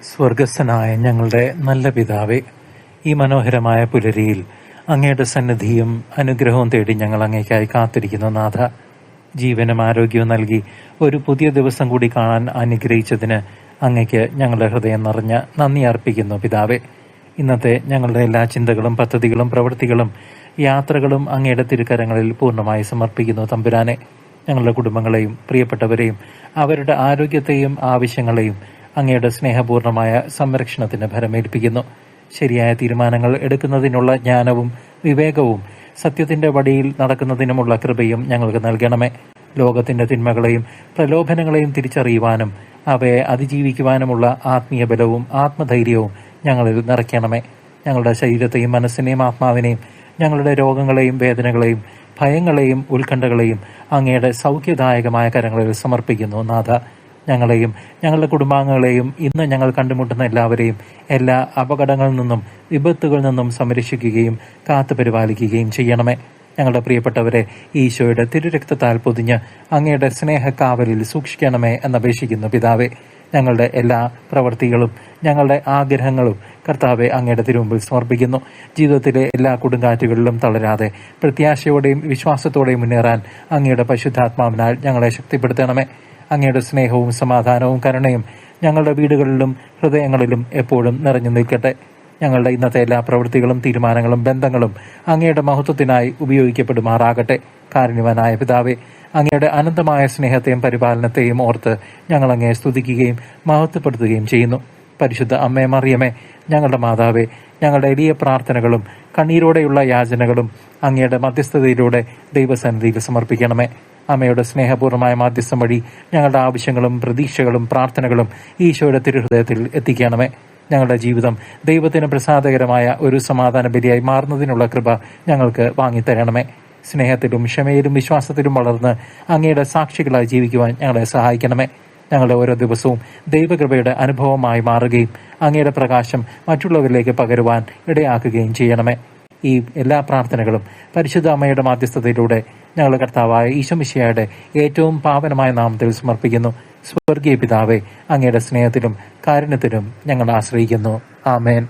സ്വർഗസ്ഥനായ ഞങ്ങളുടെ നല്ല പിതാവേ, ഈ മനോഹരമായ പുലരിയിൽ അങ്ങയുടെ സന്നിധിയും അനുഗ്രഹവും തേടി ഞങ്ങൾ അങ്ങേക്കായി കാത്തിരിക്കുന്നു. നാഥ, ജീവനും ആരോഗ്യവും നൽകി ഒരു പുതിയ ദിവസം കൂടി കാണാൻ അനുഗ്രഹിച്ചതിന് അങ്ങയ്ക്ക് ഞങ്ങളുടെ ഹൃദയം നിറഞ്ഞ നന്ദി അർപ്പിക്കുന്നു. പിതാവേ, ഇന്നത്തെ ഞങ്ങളുടെ എല്ലാ ചിന്തകളും പദ്ധതികളും പ്രവൃത്തികളും യാത്രകളും അങ്ങയുടെ തിരുക്കരങ്ങളിൽ പൂർണ്ണമായി സമർപ്പിക്കുന്നു. തമ്പുരാനെ, ഞങ്ങളുടെ കുടുംബങ്ങളെയും പ്രിയപ്പെട്ടവരെയും അവരുടെ ആരോഗ്യത്തെയും ആവശ്യങ്ങളെയും അങ്ങയുടെ സ്നേഹപൂർണമായ സംരക്ഷണത്തിന് ഭരമേൽപ്പിക്കുന്നു. ശരിയായ തീരുമാനങ്ങൾ എടുക്കുന്നതിനുള്ള ജ്ഞാനവും വിവേകവും സത്യത്തിന്റെ വഴിയിൽ നടക്കുന്നതിനുമുള്ള കൃപയും ഞങ്ങൾക്ക് നൽകണമേ. ലോകത്തിന്റെ തിന്മകളെയും പ്രലോഭനങ്ങളെയും തിരിച്ചറിയുവാനും അവയെ അതിജീവിക്കുവാനുമുള്ള ആത്മീയ ബലവും ആത്മധൈര്യവും ഞങ്ങളിൽ നിറയ്ക്കണമേ. ഞങ്ങളുടെ ശരീരത്തെയും മനസ്സിനെയും ആത്മാവിനെയും ഞങ്ങളുടെ രോഗങ്ങളെയും വേദനകളെയും ഭയങ്ങളെയും ഉത്കണ്ഠകളെയും അങ്ങയുടെ സൗഖ്യദായകമായ കരങ്ങളിൽ സമർപ്പിക്കുന്നു. നാഥ, ഞങ്ങളെയും ഞങ്ങളുടെ കുടുംബാംഗങ്ങളെയും ഇന്ന് ഞങ്ങൾ കണ്ടുമുട്ടുന്ന എല്ലാവരെയും എല്ലാ അപകടങ്ങളിൽ നിന്നും വിപത്തുകളിൽ നിന്നും സംരക്ഷിക്കുകയും കാത്തുപരിപാലിക്കുകയും ചെയ്യണമേ. ഞങ്ങളുടെ പ്രിയപ്പെട്ടവരെ ഈശോയുടെ തിരുരക്തത്താൽ പൊതിഞ്ഞ് അങ്ങയുടെ സ്നേഹക്കാവലിൽ സൂക്ഷിക്കണമേ എന്നപേക്ഷിക്കുന്നു. പിതാവേ, ഞങ്ങളുടെ എല്ലാ പ്രവൃത്തികളും ഞങ്ങളുടെ ആഗ്രഹങ്ങളും കർത്താവെ അങ്ങയുടെ തിരുമുമ്പിൽ സമർപ്പിക്കുന്നു. ജീവിതത്തിലെ എല്ലാ കൊടുങ്കാറ്റുകളിലും തളരാതെ പ്രത്യാശയോടെയും വിശ്വാസത്തോടെയും മുന്നേറാൻ അങ്ങയുടെ പരിശുദ്ധാത്മാവിനാൽ ഞങ്ങളെ ശക്തിപ്പെടുത്തണമേ. അങ്ങയുടെ സ്നേഹവും സമാധാനവും കരുണയും ഞങ്ങളുടെ വീടുകളിലും ഹൃദയങ്ങളിലും എപ്പോഴും നിറഞ്ഞു നിൽക്കട്ടെ. ഞങ്ങളുടെ ഇന്നത്തെ എല്ലാ പ്രവൃത്തികളും തീരുമാനങ്ങളും ബന്ധങ്ങളും അങ്ങയുടെ മഹത്വത്തിനായി ഉപയോഗിക്കപ്പെടുമാറാകട്ടെ. കാരുണ്യവാനായ പിതാവേ, അങ്ങയുടെ അനന്തമായ സ്നേഹത്തെയും പരിപാലനത്തെയും ഓർത്ത് ഞങ്ങൾ അങ്ങയെ സ്തുതിക്കുകയും മഹത്വപ്പെടുത്തുകയും ചെയ്യുന്നു. പരിശുദ്ധ അമ്മേ മറിയമേ, ഞങ്ങളുടെ മാതാവേ, ഞങ്ങളുടെ എളിയ പ്രാർത്ഥനകളും കണ്ണീരോടെയുള്ള യാചനകളും അങ്ങയുടെ മധ്യസ്ഥതയിലൂടെ ദൈവസന്നിധിയിൽ സമർപ്പിക്കണമേ. അമ്മയുടെ സ്നേഹപൂർണ്ണമായ മാധ്യസ്ഥം വഴി ഞങ്ങളുടെ ആവശ്യങ്ങളും പ്രതീക്ഷകളും പ്രാർത്ഥനകളും ഈശോയുടെ തിരുഹൃദയത്തിൽ എത്തിക്കണമേ. ഞങ്ങളുടെ ജീവിതം ദൈവത്തിന് പ്രസാദകരമായ ഒരു സമാധാന ബലിയായി മാറുന്നതിനുള്ള കൃപ ഞങ്ങൾക്ക് വാങ്ങിത്തരണമേ. സ്നേഹത്തിലും ക്ഷമയിലും വിശ്വാസത്തിലും വളർന്ന് അങ്ങയുടെ സാക്ഷികളായി ജീവിക്കുവാൻ ഞങ്ങളെ സഹായിക്കണമേ. ഞങ്ങളുടെ ഓരോ ദിവസവും ദൈവകൃപയുടെ അനുഭവമായി മാറുകയും അങ്ങയുടെ പ്രകാശം മറ്റുള്ളവരിലേക്ക് പകരുവാൻ ഇടയാക്കുകയും ചെയ്യണമേ. ഈ എല്ലാ പ്രാർത്ഥനകളും പരിശുദ്ധ അമ്മയുടെ മാധ്യസ്ഥതയിലൂടെ ഞങ്ങളുടെ കർത്താവായ ഈശോമിശിഹായുടെ ഏറ്റവും പാവനമായ നാമത്തിൽ സമർപ്പിക്കുന്നു. സ്വർഗീയ പിതാവേ, അങ്ങയുടെ സ്നേഹത്തിലും കാരുണ്യത്തിലും ഞങ്ങൾ ആശ്രയിക്കുന്നു. ആമേൻ.